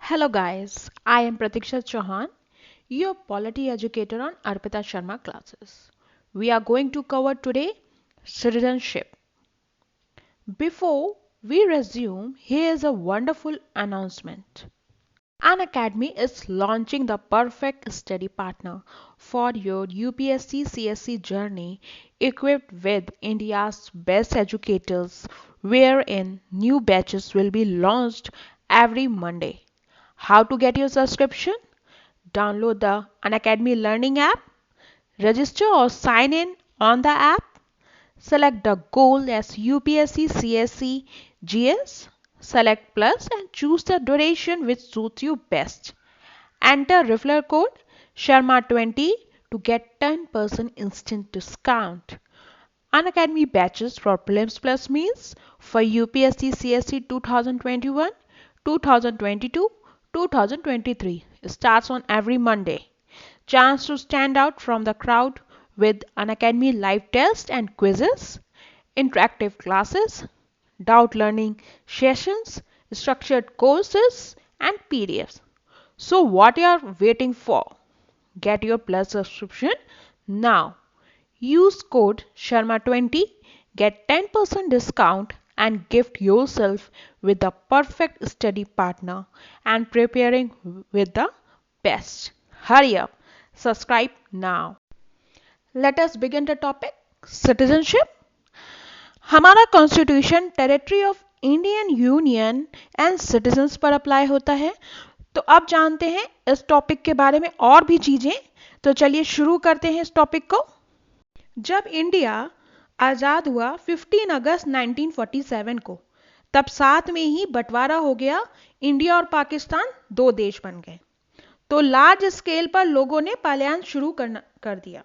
Hello guys, I am Pratiksha Chauhan, your polity educator on Arpita Sharma classes. We are going to cover today citizenship. Before we resume, here is a wonderful announcement. An Academy is launching the perfect study partner for your UPSC CSC journey, equipped with India's best educators, wherein new batches will be launched every Monday. How to get your subscription? Download the Unacademy Learning app, register or sign in on the app, select the goal as UPSC CSC GS, select plus and choose the duration which suits you best. Enter referral code Sharma20 to get 10% instant discount. Unacademy batches for Prelims Plus means for UPSC CSC 2021, 2022, 2023 starts on every Monday. Chance to stand out from the crowd with Unacademy live tests and quizzes, interactive classes, doubt learning sessions, structured courses, and PDFs. So, what you are waiting for? Get your Plus subscription now. Use code Sharma20, get 10% discount and gift yourself with the perfect study partner and preparing with the best. Hurry up, subscribe now. Let us begin the topic citizenship. हमारा constitution territory of Indian union and citizens पर apply होता है. तो अब जानते हैं इस topic के बारे में और भी चीजें. तो चलिए शुरू करते हैं इस टॉपिक को. जब इंडिया आज़ाद हुआ 15 अगस्त 1947 को, तब साथ में ही बंटवारा हो गया. इंडिया और पाकिस्तान दो देश बन गए. तो लार्ज स्केल पर लोगों ने पलायन शुरू कर दिया.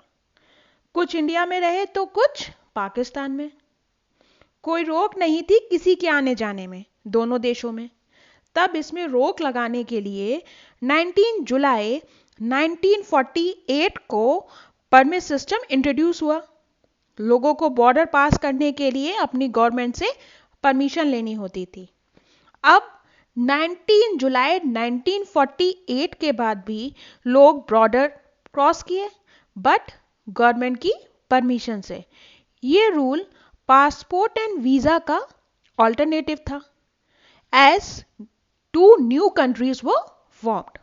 कुछ इंडिया में रहे तो कुछ पाकिस्तान में. कोई रोक नहीं थी किसी के आने जाने में दोनों देशों में. तब इसमें रोक लगाने के लिए 19 जुलाई 1948 को परमिट सिस्टम इंट्रोड्यूस हुआ. लोगों को बॉर्डर पास करने के लिए अपनी गवर्नमेंट से परमिशन लेनी होती थी. अब 19 जुलाई 1948 के बाद भी लोग बॉर्डर क्रॉस किए, बट गवर्नमेंट की परमिशन से. ये रूल पासपोर्ट एंड वीजा का ऑल्टरनेटिव था. एज टू न्यू कंट्रीज वो फॉर्म्ड,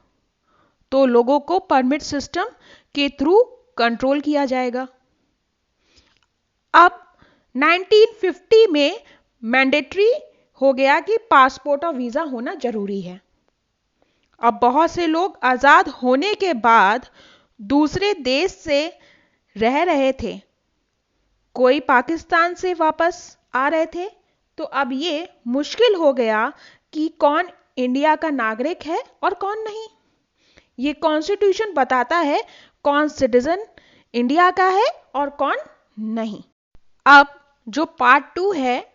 तो लोगों को परमिट सिस्टम के थ्रू कंट्रोल किया जाएगा. अब 1950 में मैंडेटरी हो गया कि पासपोर्ट और वीजा होना जरूरी है. अब बहुत से लोग आजाद होने के बाद दूसरे देश से रह रहे थे. कोई पाकिस्तान से वापस आ रहे थे. तो अब ये मुश्किल हो गया कि कौन इंडिया का नागरिक है और कौन नहीं. ये कॉन्स्टिट्यूशन बताता है कौन सिटीजन इंडिया का है और कौन नहीं. अब जो पार्ट 2 है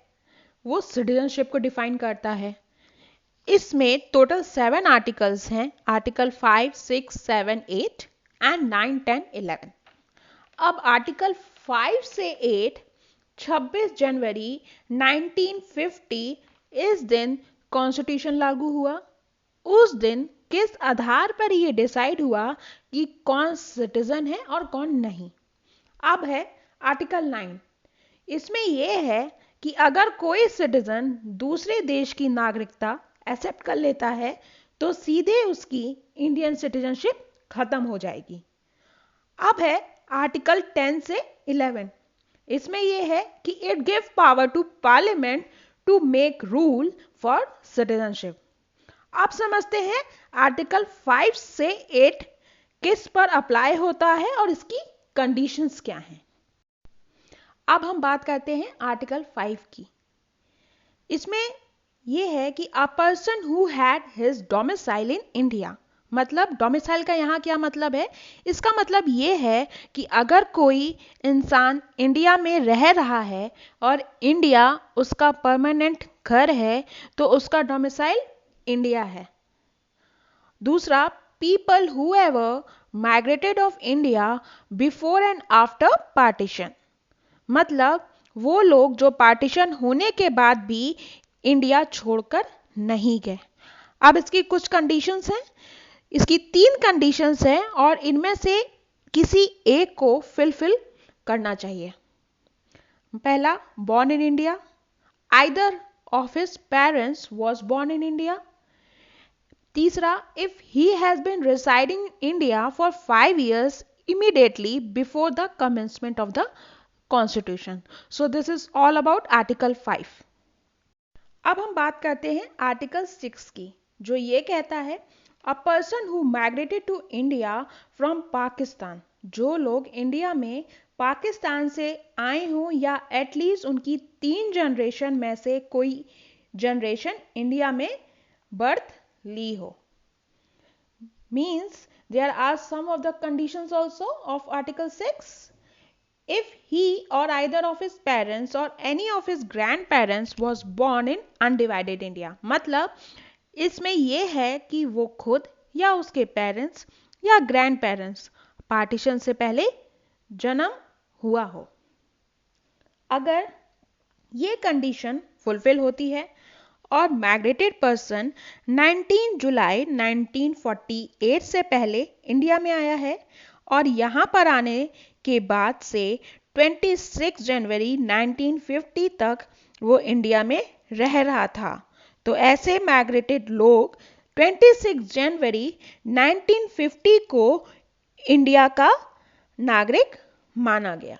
वो सिटीजनशिप को डिफाइन करता है. इसमें टोटल 7 आर्टिकल्स हैं. Article 5, 6, 7, 8 and 9, 10, 11. अब आर्टिकल 5 से 8 26 जनवरी 1950 इस दिन कॉन्स्टिट्यूशन लागू हुआ. उस दिन किस आधार पर यह डिसाइड हुआ कि कौन सिटीजन है और कौन नहीं. अब है आर्टिकल 9. इसमें यह है कि अगर कोई सिटीजन दूसरे देश की नागरिकता एक्सेप्ट कर लेता है तो सीधे उसकी इंडियन सिटीजनशिप खत्म हो जाएगी. अब है आर्टिकल 10 से 11. इसमें यह है कि it give power to parliament to make rule for citizenship. आप समझते हैं आर्टिकल 5 से 8 किस पर अप्लाई होता है और इसकी कंडीशंस क्या हैं. अब हम बात करते हैं आर्टिकल 5 की. इसमें यह है कि अ person who had his domicile in India. मतलब डोमिसाइल का यहाँ क्या मतलब है. इसका मतलब ये है कि अगर कोई इंसान इंडिया में रह रहा है और इंडिया उसका परमानेंट घर है तो उसका डोमिसाइल इंडिया है. दूसरा, people who ever migrated of India before and after partition. मतलब वो लोग जो पार्टीशन होने के बाद भी इंडिया छोड़कर नहीं गए. अब इसकी कुछ कंडीशंस हैं, इसकी 3 कंडीशंस हैं और इनमें से किसी एक को फिल करना चाहिए। पहला, born in India, either of his parents was born in India. तीसरा, if he has been residing in India for 5 years immediately before the commencement of the constitution. So this is all about article 5. अब हम बात करते हैं article 6 की, जो ये कहता है a person who migrated to India from Pakistan, जो लोग इंडिया में पाकिस्तान से आए हों या एटलीस्ट उनकी 3 जनरेशन में से कोई जनरेशन इंडिया में बर्थ ली हो। Means there are some of the conditions also of article 6। if he or either of his parents or any of his grandparents was born in undivided India, मतलब इसमें यह है कि वो खुद या उसके पेरेंट्स या ग्रैंड पेरेंट्स पार्टीशन से पहले जन्म हुआ हो। अगर ये कंडीशन फुलफिल होती है और माइग्रेटेड पर्सन 19 जुलाई 1948 से पहले इंडिया में आया है और यहाँ पर आने के बाद से 26 जनवरी 1950 तक वो इंडिया में रह रहा था, तो ऐसे माइग्रेटेड लोग 26 जनवरी 1950 को इंडिया का नागरिक माना गया।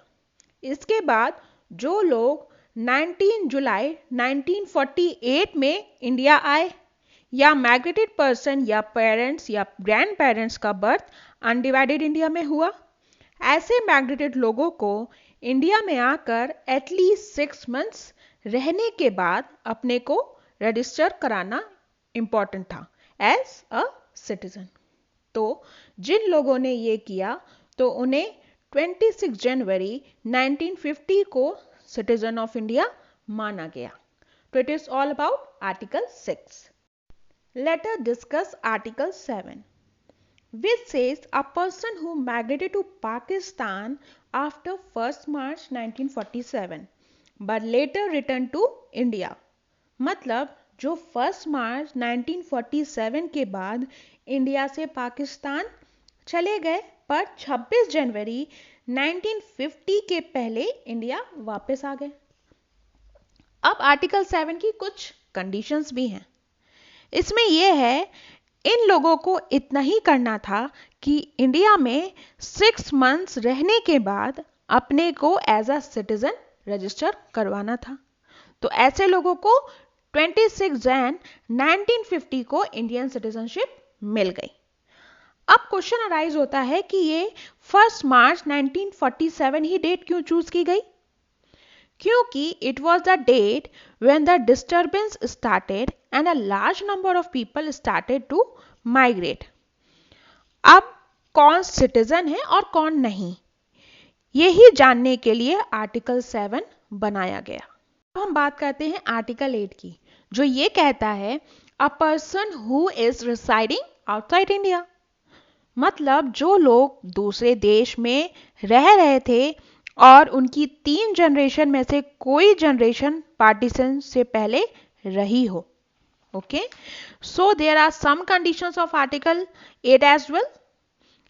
इसके बाद जो लोग 19 जुलाई 1948 में इंडिया आए या माइग्रेटेड पर्सन या पेरेंट्स या ग्रैंड पेरेंट्स का बर्थ अनडिवाइडेड इंडिया में हुआ, ऐसे माइग्रेटेड लोगों को इंडिया में आकर एटलीस्ट 6 मंथ्स रहने के बाद अपने को रजिस्टर कराना इंपॉर्टेंट था एज अ सिटीजन। तो जिन लोगों ने ये किया तो उन्हें 26 जनवरी 1950 को सिटीजन ऑफ इंडिया माना गया। तो it is all about article 6। Let us discuss article 7, which says a person who migrated to Pakistan after 1st March 1947 but later returned to India, मतलब जो 1 मार्च 1947 के बाद इंडिया से पाकिस्तान चले गए पर 26 जनवरी 1950 के पहले इंडिया वापस आ गए। अब आर्टिकल 7 की कुछ कंडीशंस भी हैं। इसमें यह है इन लोगों को इतना ही करना था कि इंडिया में 6 मंथ्स रहने के बाद अपने को एज अ सिटीजन रजिस्टर करवाना था। तो ऐसे लोगों को 26 जन 1950 को इंडियन सिटीजनशिप मिल गई। अब क्वेश्चन अराइज होता है कि ये 1 मार्च 1947 ही डेट क्यों चूज की गई? क्योंकि it was the date when the disturbance started and a large number of people started to migrate. अब कौन सिटीजन है और कौन नहीं, यही जानने के लिए आर्टिकल 7 बनाया गया। अब हम बात करते हैं आर्टिकल 8 की, जो ये कहता है a person who is residing outside India, मतलब जो लोग दूसरे देश में रह रहे थे और उनकी 3 जनरेशन में से कोई जनरेशन पार्टीशन से पहले रही हो। Okay, so there are some conditions of article 8 as well.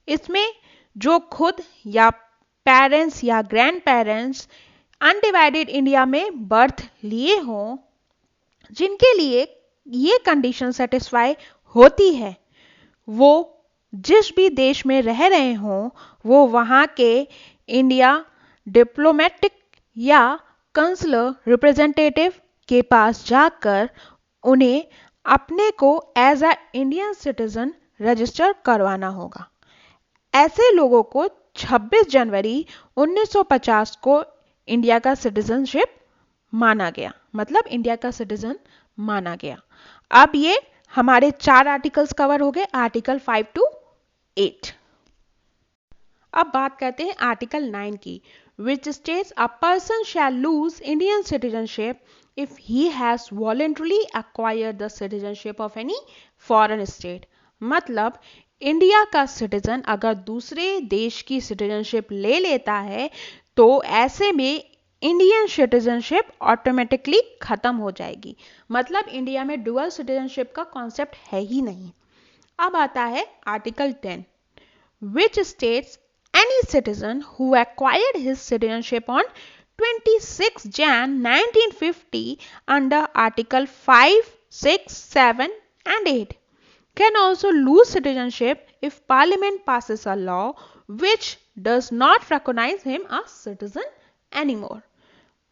इसमें जो खुद या पेरेंट्स या ग्रैंड पेरेंट्स अनडिवाइडेड इंडिया में बर्थ लिए हों, जिनके लिए ये कंडीशन सेटिस्फाई होती है, वो जिस भी देश में रह रहे हों वो वहाँ के इंडिया डिप्लोमेटिक या कंसुलर रिप्रेजेंटेटिव के पास जाकर उन्हें अपने को as a Indian citizen register करवाना होगा। ऐसे लोगों को 26 जनवरी 1950 को इंडिया का सिटीजनशिप माना गया, मतलब इंडिया का सिटीजन माना गया। अब ये हमारे 4 आर्टिकल्स कवर हो गए, आर्टिकल 5 to 8। अब बात करते हैं आर्टिकल 9 की, which states a person shall lose Indian citizenship if he has voluntarily acquired the citizenship of any foreign state। मतलब इंडिया का सिटीजन अगर दूसरे देश की सिटीजनशिप ले लेता है तो ऐसे में इंडियन सिटीजनशिप ऑटोमेटिकली खत्म हो जाएगी। मतलब इंडिया में डुअल सिटीजनशिप का कॉन्सेप्ट है ही नहीं। अब आता है article 10, which states any citizen who acquired his citizenship on 26 Jan 1950 under Article 5, 6, 7 and 8 can also lose citizenship if Parliament passes a law which does not recognize him a citizen anymore.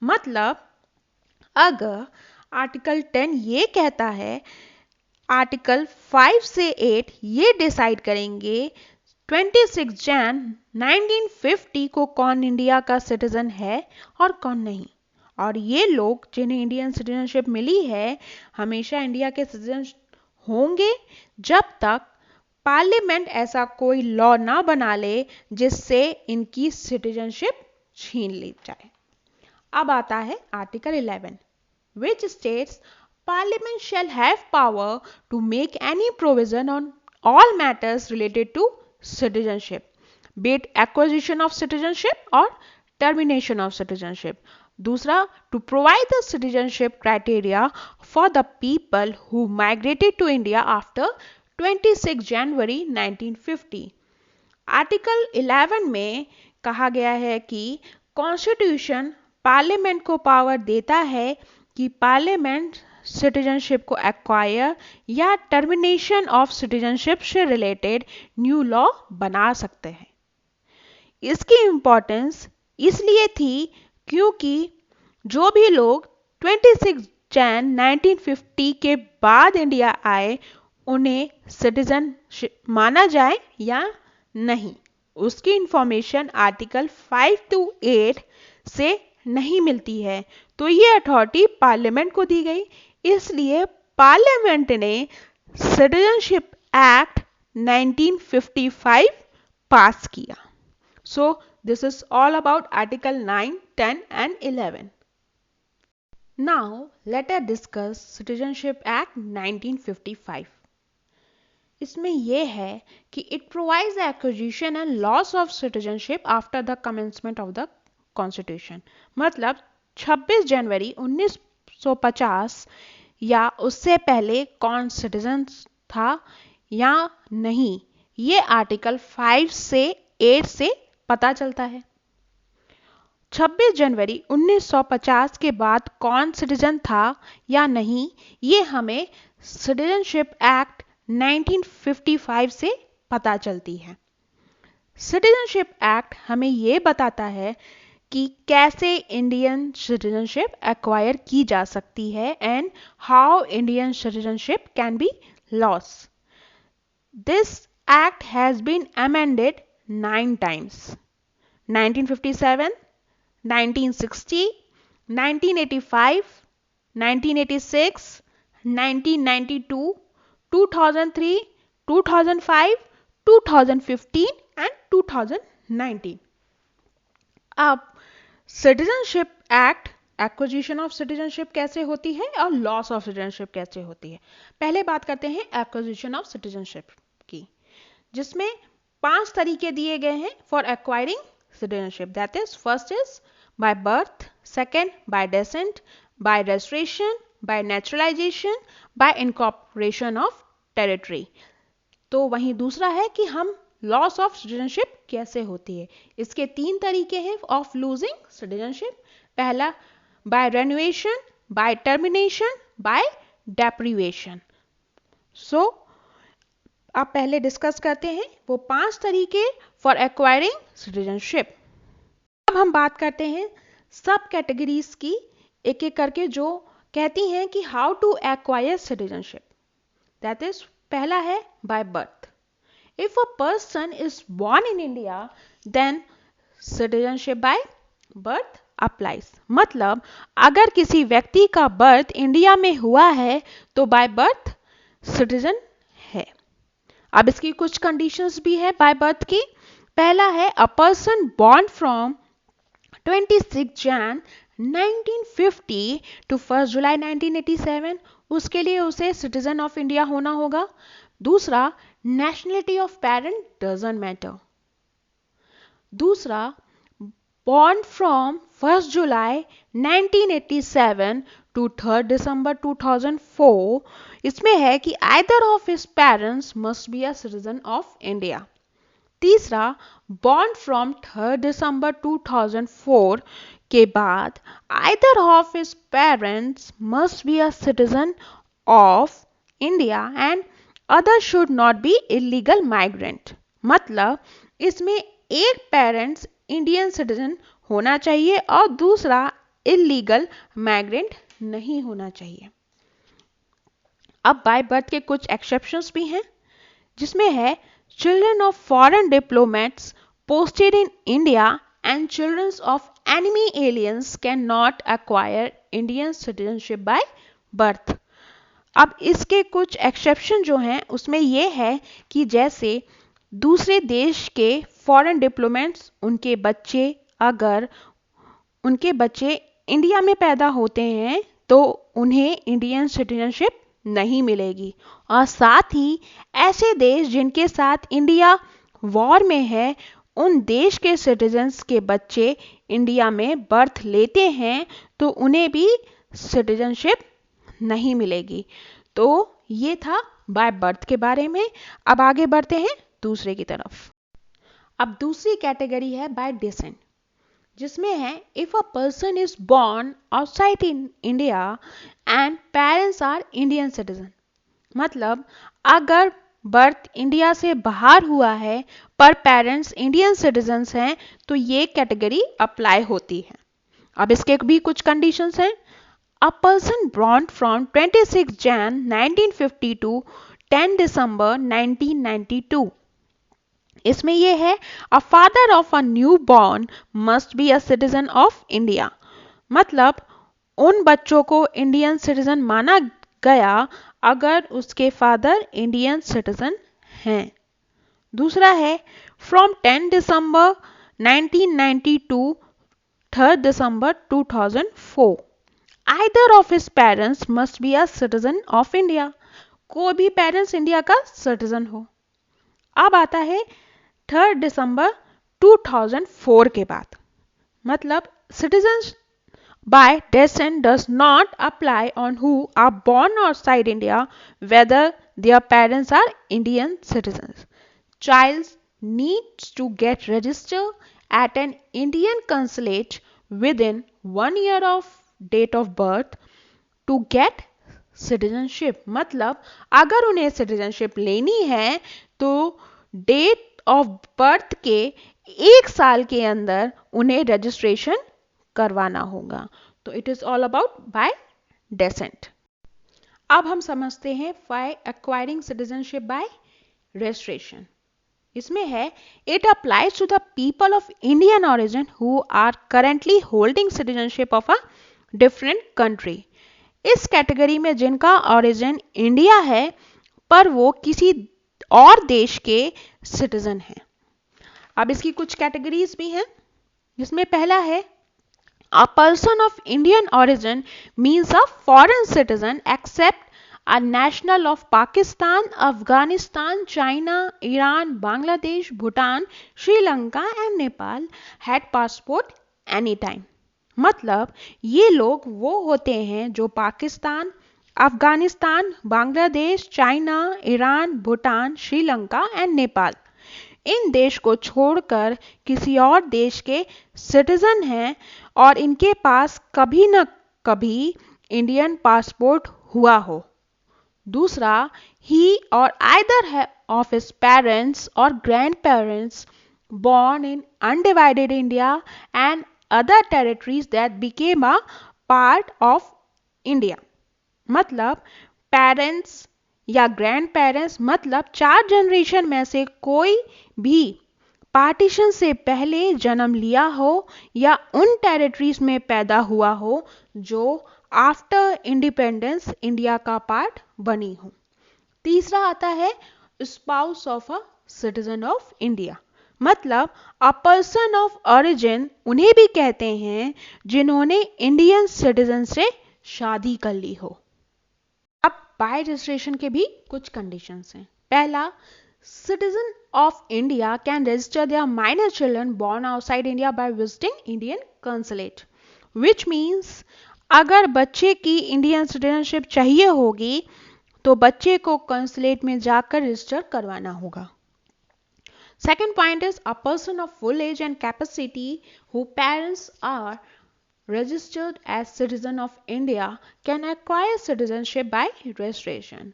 मतलब अगर article 10 ये कहता है, article 5 से 8 ये decide करेंगे 26 जैन 1950 को कौन इंडिया का सिटीजन है और कौन नहीं, और ये लोग जिन्हें इंडियन सिटीजनशिप मिली है हमेशा इंडिया के सिटीजन होंगे जब तक पार्लियामेंट ऐसा कोई लॉ ना बना ले जिससे इनकी सिटीजनशिप छीन ली जाए। अब आता है article 11, which states Parliament shall have power to make any provision on all matters related to citizenship, be it acquisition of citizenship or termination of citizenship. दूसरा, to provide the citizenship criteria for the people who migrated to India after 26 January 1950. Article 11 में कहा गया है कि constitution parliament को power देता है कि पार्लियामेंट सिटीजनशिप को एक्वायर या टर्मिनेशन ऑफ सिटीजनशिप से रिलेटेड न्यू लॉ बना सकते हैं। इसकी इंपॉर्टेंस इसलिए थी क्योंकि जो भी लोग 26 जैन 1950 के बाद इंडिया आए उन्हें सिटीजन माना जाए या नहीं, उसकी इंफॉर्मेशन आर्टिकल 5 to 8 से नहीं मिलती है, तो ये अथॉरिटी पार्लियामेंट को दी गई। इसलिए पार्लियामेंट ने सिटीजनशिप एक्ट 1955 पास किया। So this is all about article 9, 10 and 11. Now let us discuss citizenship act 1955. इसमें यह है कि it provides the acquisition and loss of citizenship after the commencement of the constitution. मतलब 26 जनवरी 1950 या उससे पहले कौन सिटीजन था या नहीं, ये आर्टिकल 5 से 8 से पता चलता है। 26 जनवरी 1950 के बाद कौन सिटीजन था या नहीं, ये हमें सिटीजनशिप एक्ट 1955 से पता चलती है। सिटीजनशिप एक्ट हमें यह बताता है कि कैसे इंडियन सिटीजनशिप एक्वायर की जा सकती है and how Indian citizenship can be lost. This act has been amended 9 times: 1957, 1960, 1985, 1986, 1992, 2003, 2005, 2015 and 2019. अब citizenship act acquisition of citizenship कैसे होती है और लॉस ऑफ सिटीजनशिप कैसे होती है। पहले बात करते हैं एक्विजिशन ऑफ सिटीजनशिप की, जिसमें 5 तरीके दिए गए हैं for acquiring citizenship. That is, first is by birth, second by descent, by registration, by naturalisation, bye incorporation of territory. तो वहीं दूसरा है कि हम लॉस ऑफ सिटीजनशिप कैसे होती है। इसके 3 तरीके हैं ऑफ लूजिंग सिटीजनशिप। पहला by renunciation, by termination, by deprivation. So आप पहले डिस्कस करते हैं वो 5 तरीके फॉर एक्वायरिंग सिटीजनशिप। अब हम बात करते हैं सब कैटेगरीज की एक एक करके, जो कहती हैं कि how to acquire citizenship. That is, पहला है by birth. If a person is born in India, then citizenship by birth applies. मतलब अगर किसी व्यक्ति का बर्थ इंडिया में हुआ है तो बाय बर्थ सिटीजन है। अब इसकी कुछ कंडीशंस भी है बाय बर्थ की। पहला है a person born from 26 Jan 1950 to 1 July 1987, उसके लिए उसे सिटीजन ऑफ इंडिया होना होगा। दूसरा, nationality of parent doesn't matter. दूसरा, born from 1st July 1987 to 3rd December 2004, इसमें है कि either of his parents must be a citizen of India. तीसरा, born from 3rd December 2004 के बाद either of his parents must be a citizen of India and other should not be illegal migrant. मतलब इसमें एक parents Indian citizen होना चाहिए और दूसरा इलीगल माइग्रेंट नहीं होना चाहिए. अब बाय बर्थ के कुछ एक्सेप्शंस भी हैं, जिसमें है children of foreign diplomats posted in India and children of enemy aliens cannot acquire Indian citizenship by birth. अब इसके कुछ एक्सेप्शन जो हैं उसमें ये है कि जैसे दूसरे देश के फॉरेन डिप्लोमेट्स अगर उनके बच्चे इंडिया में पैदा होते हैं तो उन्हें इंडियन सिटीजनशिप नहीं मिलेगी. और साथ ही ऐसे देश जिनके साथ इंडिया वॉर में है, उन देश के सिटीजन्स के बच्चे इंडिया में बर्थ लेते हैं तो उन्हें भी सिटीजनशिप नहीं मिलेगी. तो ये था बाय बर्थ के बारे में. अब आगे बढ़ते हैं दूसरे की तरफ. अब दूसरी कैटेगरी है बाय डिसेंट, जिसमें है if a person is born outside in India and parents are Indian citizen. मतलब अगर बर्थ इंडिया से बाहर हुआ है पर पेरेंट्स इंडियन सिटीजन्स हैं तो ये कैटेगरी अप्लाई होती है. अब इसके भी कुछ कंडीशंस हैं. A person born from 26 Jan 1950 to 10 December 1992. इसमें यह है a father of a newborn must be a citizen of India. मतलब उन बच्चों को इंडियन सिटीजन माना गया अगर उसके फादर इंडियन सिटीजन हैं. दूसरा है from 10 December 1990 to 3rd December 2004. Either of his parents must be a citizen of India. कोई भी पेरेंट्स इंडिया का सिटीजन हो. अब आता है 3rd December 2004 के बाद. मतलब citizens by descent does not apply on who are born outside India whether their parents are Indian citizens. Child needs to get registered at an Indian consulate within 1 year of date of birth to get citizenship. मतलब अगर उन्हें citizenship लेनी है तो date of birth के 1 साल के अंदर उन्हें रजिस्ट्रेशन करवाना होगा. तो it is all about by descent. अब हम समझते हैं by acquiring citizenship by registration. इसमें है it applies to the people of Indian origin who are currently holding citizenship of a different country. इस कैटेगरी में जिनका ओरिजिन इंडिया है पर वो किसी और देश के सिटीजन हैं. अब इसकी कुछ कैटेगरीज भी हैं, जिसमें पहला है a person of Indian origin means a foreign citizen except a national of Pakistan, Afghanistan, China, Iran, Bangladesh, Bhutan, Sri Lanka and Nepal had passport any time. मतलब ये लोग वो होते हैं जो Pakistan, Afghanistan, Bangladesh, China, Iran, Bhutan, Sri Lanka and Nepal इन देश को छोड़कर किसी और देश के सिटीजन हैं और इनके पास कभी न कभी इंडियन पासपोर्ट हुआ हो. दूसरा, ही और आइदर ऑफ हिज पेरेंट्स और grand parents born in undivided India and other territories that became a part of India. मतलब पेरेंट्स या ग्रैंड पेरेंट्स मतलब 4 जनरेशन में से कोई भी पार्टीशन से पहले जन्म लिया हो या उन टेरिटरीज में पैदा हुआ हो जो आफ्टर इंडिपेंडेंस इंडिया का पार्ट बनी हो. तीसरा आता है spouse of a citizen of India. मतलब अ पर्सन ऑफ ओरिजिन उन्हें भी कहते हैं जिन्होंने इंडियन सिटीजन से शादी कर ली हो. अब बाय रजिस्ट्रेशन के भी कुछ कंडीशंस हैं. पहला, Citizen of India can register their minor children born outside India by visiting Indian consulate, which means अगर बच्चे की इंडियन सिटीजनशिप चाहिए होगी तो बच्चे को कंसुलेट में जाकर रजिस्टर करवाना होगा. Second point is a person of full age and capacity whose parents are registered as citizen of India can acquire citizenship by registration.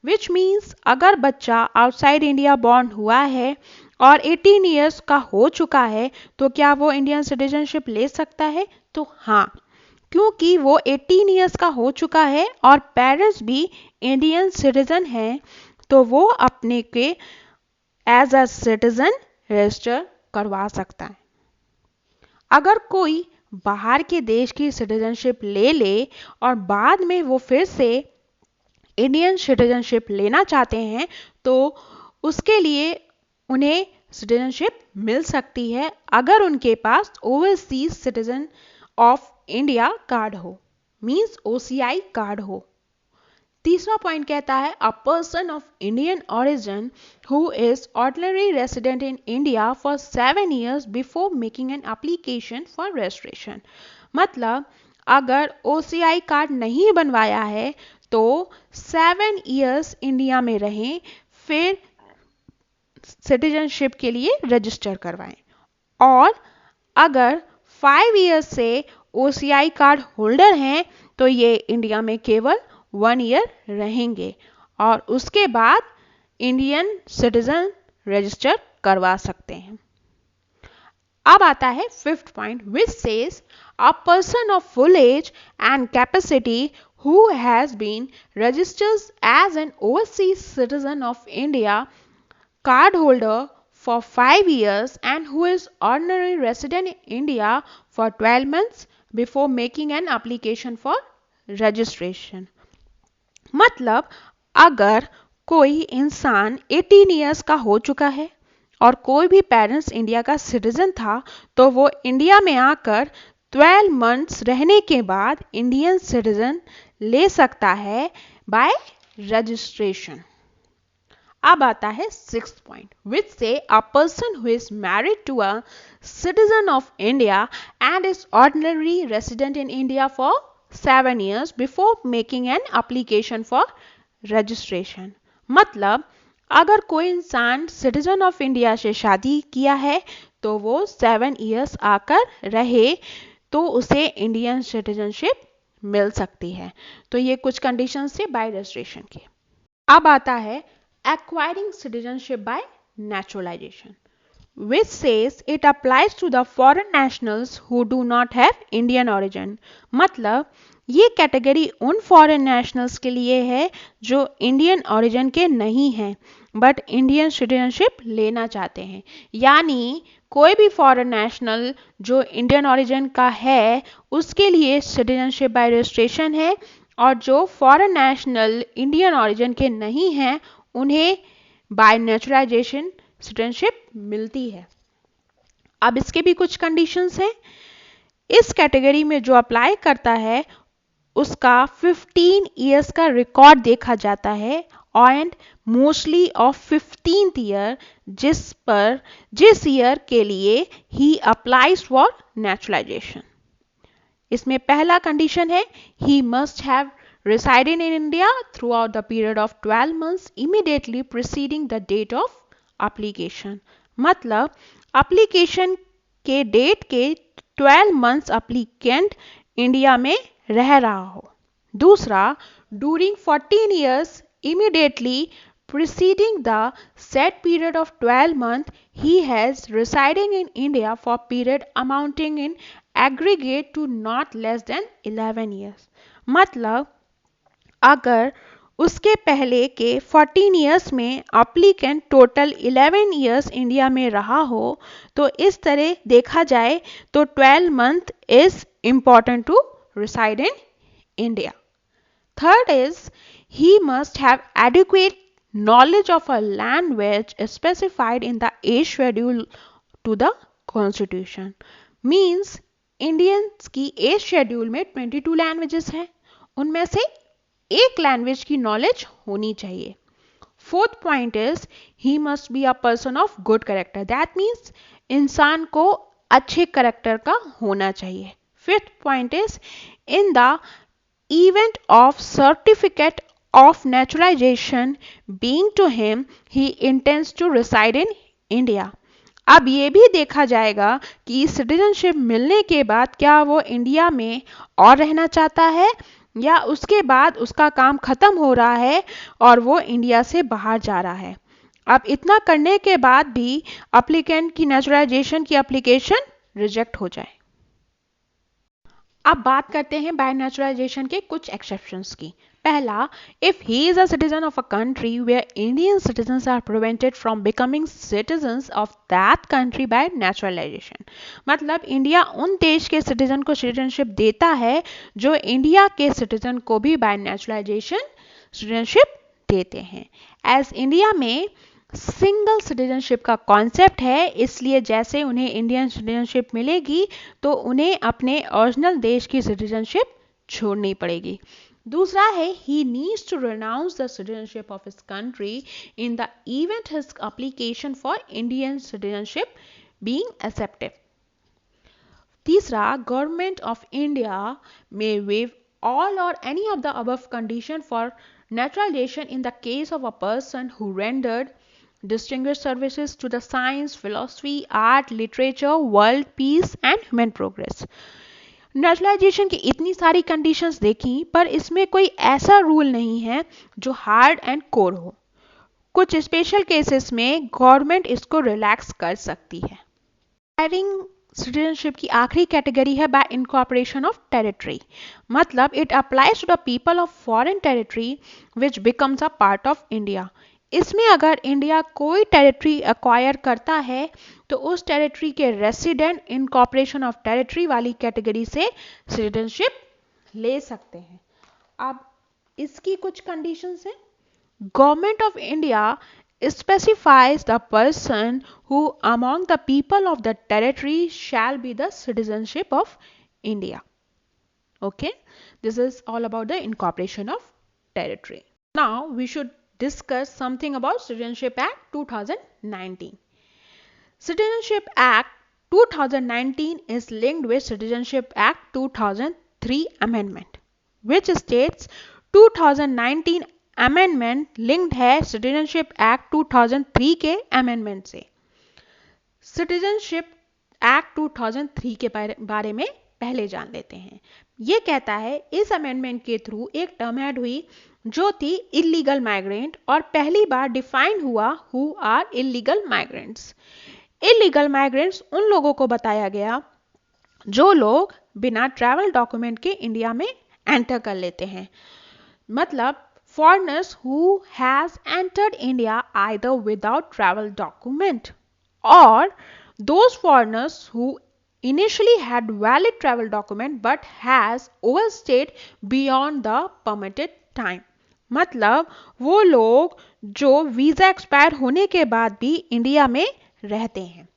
Which means अगर बच्चा आउटसाइड इंडिया बॉर्न हुआ है और 18 ईयर्स का हो चुका है तो क्या वो इंडियन सिटीजनशिप ले सकता है? तो हाँ, क्योंकि वो 18 ईयर्स का हो चुका है और पेरेंट्स भी इंडियन सिटीजन हैं तो वो अपने के एज अ सिटीजन रजिस्टर करवा सकता है. अगर कोई बाहर के देश की सिटीजनशिप ले ले और बाद में वो फिर से इंडियन सिटीजनशिप लेना चाहते हैं तो उसके लिए उन्हें सिटीजनशिप मिल सकती है अगर उनके पास overseas citizen of India card हो, मींस ओसीआई कार्ड हो. तीसरा पॉइंट कहता है a person of Indian origin who is ordinary resident in India for 7 years before making an application for registration. मतलब अगर ओसीआई कार्ड नहीं बनवाया है तो 7 ईयर्स इंडिया में रहें फिर सिटीजनशिप के लिए रजिस्टर करवाएं. और अगर 5 ईयर्स से ओसीआई कार्ड होल्डर हैं तो ये इंडिया में केवल 1 ईयर रहेंगे और उसके बाद इंडियन सिटीजन रजिस्टर करवा सकते हैं. अब आता है fifth point which says a person of full age and capacity who has been registered as an overseas citizen of India card holder for 5 years and who is ordinary resident in India for 12 months before making an application for registration. मतलब अगर कोई इंसान 18 years का हो चुका है और कोई भी पेरेंट्स इंडिया का सिटीजन था तो वो इंडिया में आकर 12 मंथ्स रहने के बाद इंडियन सिटीजन ले सकता है बाय रजिस्ट्रेशन. अब आता है sixth point which says a person who is married to a citizen of India and is ordinary resident in India for 7 years before making an application for registration. मतलब अगर कोई इंसान सिटीजन ऑफ इंडिया से शादी किया है तो वो 7 ईयर्स आकर रहे तो उसे इंडियन सिटीजनशिप मिल सकती है. तो ये कुछ कंडीशंस थे बाय रजिस्ट्रेशन के. अब आता है acquiring citizenship bye naturalisation which says it applies to the foreign nationals who do not have Indian origin. मतलब ये कैटेगरी उन फॉरेन नेशनल्स के लिए है जो इंडियन ओरिजिन के नहीं हैं बट इंडियन सिटीजनशिप लेना चाहते हैं. यानी कोई भी फॉरेन नेशनल जो इंडियन ओरिजिन का है उसके लिए सिटीजनशिप बाय रजिस्ट्रेशन है और जो फॉरेन नेशनल इंडियन ओरिजिन के नहीं हैं उन्हें बाय नेचुरलाइजेशन सिटीजनशिप मिलती है. अब इसके भी कुछ कंडीशंस हैं. इस कैटेगरी में जो अप्लाई करता है उसका 15 ईयर्स का रिकॉर्ड देखा जाता है and mostly of 15th year जिस ईयर के लिए ही अप्लाइज फॉर नेचुरलाइजेशन. इसमें पहला कंडीशन है he must have resided in India throughout the period of 12 months immediately preceding the date of application. मतलब एप्लीकेशन के डेट के 12 मंथ्स एप्लीकेंट इंडिया में रह रहा हो. दूसरा, during 14 years immediately preceding the said period of 12 months he has residing in India for period amounting in aggregate to not less than 11 years. मतलब अगर उसके पहले के 14 ईयर्स में एप्लीकेंट टोटल 11 ईयर्स इंडिया में रहा हो तो इस तरह देखा जाए तो 12 month is important to reside in India. Third is he must have adequate knowledge of a language specified in the age schedule to the constitution. Means Indians की एज शेड्यूल में 22 लैंग्वेजेस हैं, उनमें से एक लैंग्वेज की knowledge होनी चाहिए. Fourth point is he must be a person of good character, that means इंसान को अच्छे करेक्टर का होना चाहिए. Fifth point is in the event of certificate of naturalization being to him, he intends to reside in India. अब ये भी देखा जाएगा कि सिटीजनशिप मिलने के बाद क्या वो इंडिया में और रहना चाहता है या उसके बाद उसका काम खत्म हो रहा है और वो इंडिया से बाहर जा रहा है. अब इतना करने के बाद भी अप्लीकेंट की नेचुरलाइजेशन की एप्लीकेशन रिजेक्ट हो जाए. अब बात करते हैं बाय नेचुरलाइजेशन के कुछ एक्सेप्शंस की. पहला, if he is a citizen of a country where Indian citizens are prevented from becoming citizens of that country by naturalization. मतलब इंडिया उन देश के सिटीजन को सिटीजनशिप देता है जो इंडिया के सिटीजन को भी बाय नेचुरलाइजेशन सिटीजनशिप देते हैं. एज इंडिया में सिंगल सिटीजनशिप का कॉन्सेप्ट है, इसलिए जैसे उन्हें इंडियन सिटीजनशिप मिलेगी तो उन्हें अपने ओरिजिनल देश की सिटीजनशिप छोड़नी पड़ेगी. दूसरा है, he needs to renounce the citizenship of his country in the event his application for Indian citizenship being accepted. तीसरा, government of India may waive all or any of the above condition for naturalization in the case of a person who rendered distinguished services to the science, philosophy, art, literature, world peace and human progress. Naturalisation की इतनी सारी conditions देखी, पर इसमें कोई ऐसा rule नहीं है जो हार्ड एंड कोर हो. कुछ स्पेशल केसेस में गवर्नमेंट इसको रिलैक्स कर सकती है. सिटीजनशिप की आखिरी कैटेगरी है बाय इनकॉर्पोरेशन ऑफ टेरिटरी. मतलब it applies to the people of foreign territory which becomes a part of India. इसमें अगर इंडिया कोई टेरिटरी एक्वायर करता है तो उस टेरिटरी के रेसिडेंट इनकॉर्पोरेशन ऑफ टेरिटरी वाली कैटेगरी से सिटीजनशिप ले सकते हैं. अब इसकी कुछ कंडीशंस हैं. Government of India specifies the person who among the people of the territory shall be the citizenship of India. Okay, this is all about the incorporation of territory. Now we should discuss something about Citizenship Act 2019. Citizenship Act 2019 is linked with Citizenship Act 2003 amendment, which states 2019 amendment linked है citizenship act 2003 के amendment से. Citizenship act 2003 के बारे में पहले जान लेते हैं. ये कहता है इस अमेंडमेंट के थ्रू एक टर्म ऐड हुई जो थी इलीगल माइग्रेंट और पहली बार डिफाइन हुआ who are illegal migrants. Illegal migrants उन लोगों को बताया गया जो लोग बिना ट्रैवल डॉक्यूमेंट के इंडिया में एंटर कर लेते हैं. मतलब foreigners who has entered India either without travel document or those foreigners who initially had valid travel document but has overstayed beyond the permitted time. मतलब वो लोग जो वीजा एक्सपायर होने के बाद भी इंडिया में रहते हैं.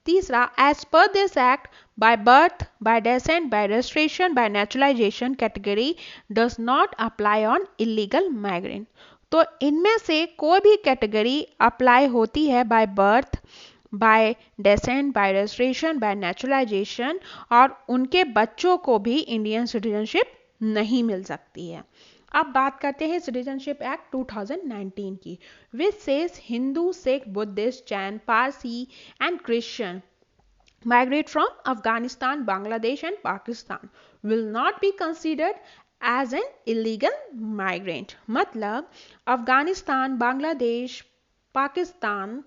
तीसरा, as per this act, by birth, by descent, by registration, by naturalization category does not apply on illegal migrant. तो इनमें से कोई भी कैटेगरी अप्लाई होती है by birth, by descent, by registration, by naturalization और उनके बच्चों को भी इंडियन सिटीजनशिप नहीं मिल सकती है. अब बात करते हैं सिटीजनशिप एक्ट 2019 की, which says Hindu, Sikh, Buddhist, Jain, Parsi and Christian migrate from Afghanistan, Bangladesh and Pakistan will not be considered as an illegal migrant. मतलब अफगानिस्तान, बांग्लादेश, पाकिस्तान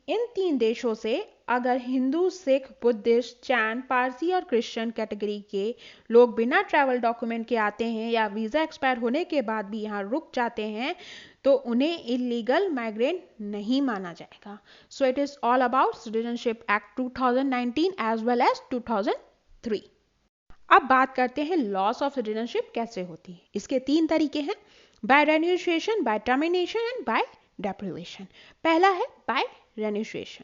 इन 3 देशों से अगर हिंदू, सिख, बुद्धिस्ट, जैन, पारसी और क्रिश्चियन कैटेगरी के लोग बिना ट्रैवल डॉक्यूमेंट के आते हैं या वीज़ा एक्सपायर होने के बाद भी यहाँ रुक जाते हैं तो उन्हें इलीगल माइग्रेंट नहीं माना जाएगा. So it is all about citizenship act 2019 as well as 2003. अब बात करते हैं लॉस ऑफ सिटीजनशिप कैसे होती है. इसके 3 तरीके हैं, by renunciation, by termination and by deprivation. पहला है बाय रेन्यूएशन.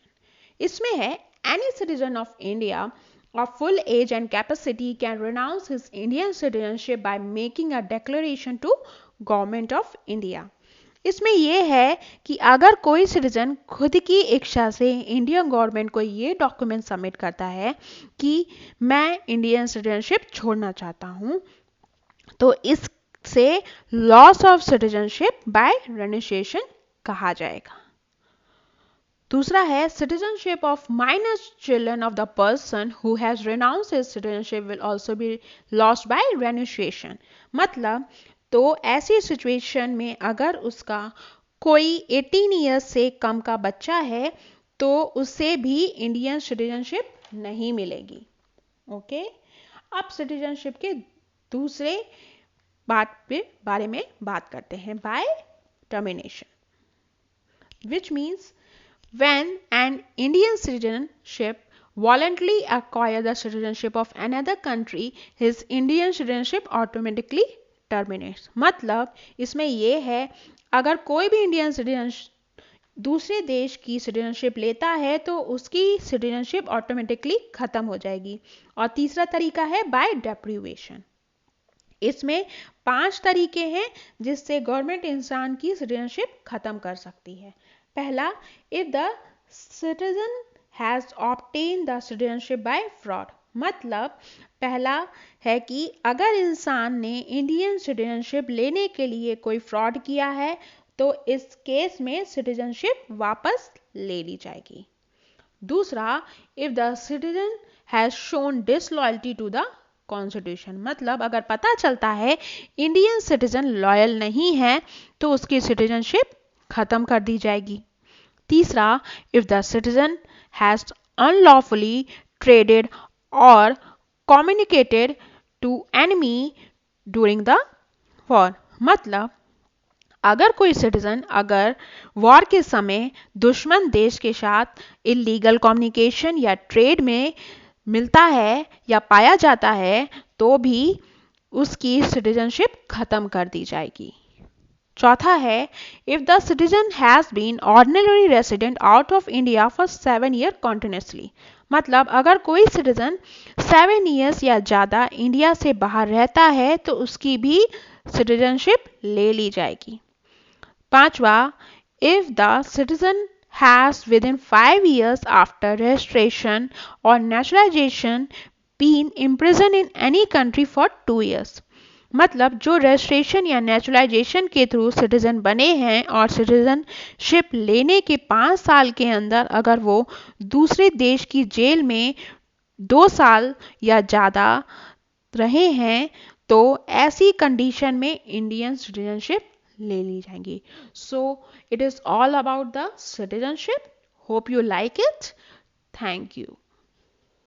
इसमें है any citizen of India of full age and capacity can renounce his Indian citizenship by making a declaration to Government of India. इसमें यह है कि अगर कोई सिटीजन खुद की इच्छा से इंडियन गवर्नमेंट को ये डॉक्यूमेंट सबमिट करता है कि मैं इंडियन सिटीजनशिप छोड़ना चाहता हूँ, तो इससे loss of citizenship by renunciation कहा जाएगा। दूसरा है citizenship of minor children of the person who has renounced his citizenship will also be lost by renunciation. मतलब तो ऐसी सिचुएशन में अगर उसका कोई 18 ईयर्स से कम का बच्चा है तो उससे भी इंडियन सिटीजनशिप नहीं मिलेगी। ओके, अब सिटीजनशिप के दूसरे बारे में बात करते हैं, by termination, which means when an Indian citizenship voluntarily acquire the citizenship of another country, his Indian citizenship automatically terminates। मतलब इसमें यह है अगर कोई भी इंडियन सिटीजन दूसरे देश की सिटीजनशिप लेता है तो उसकी सिटीजनशिप ऑटोमेटिकली खत्म हो जाएगी। और तीसरा तरीका है बाय डेप्रीवेशन। इसमें 5 तरीके हैं जिससे गवर्नमेंट इंसान की सिटीजनशिप खत्म कर सकती है। पहला, if the citizen has obtain the citizenship by fraud. मतलब पहला है कि अगर इंसान ने इंडियन सिटीजनशिप लेने के लिए कोई फ्रॉड किया है तो इस केस में सिटीजनशिप वापस ले ली जाएगी। दूसरा, if the citizen has shown disloyalty to the constitution. मतलब अगर पता चलता है इंडियन सिटीजन लॉयल नहीं है तो उसकी सिटीजनशिप खत्म कर दी जाएगी। तीसरा, if the citizen has unlawfully traded और communicated to enemy during the war. मतलब अगर कोई सिटीजन अगर वॉर के समय दुश्मन देश के साथ इलीगल कम्युनिकेशन या ट्रेड में मिलता है या पाया जाता है तो भी उसकी सिटीजनशिप खत्म कर दी जाएगी। चौथा है, if the citizen has been ordinary resident out of India for 7 year continuously. मतलब अगर कोई सिटीजन 7 ईयर्स या ज़्यादा इंडिया से बाहर रहता है तो उसकी भी सिटीजनशिप ले ली जाएगी। पांचवा, if the citizen has within 5 years after registration or naturalization been imprisoned in any country for 2 years। मतलब जो रजिस्ट्रेशन या नेचुरलाइजेशन के थ्रू सिटीजन बने हैं और सिटीजनशिप लेने के 5 साल के अंदर अगर वो दूसरे देश की जेल में 2 साल या ज़्यादा रहे हैं तो ऐसी कंडीशन में इंडियन सिटीजनशिप ले ली जाएंगी। So it is all about the citizenship. Hope you like it. Thank you.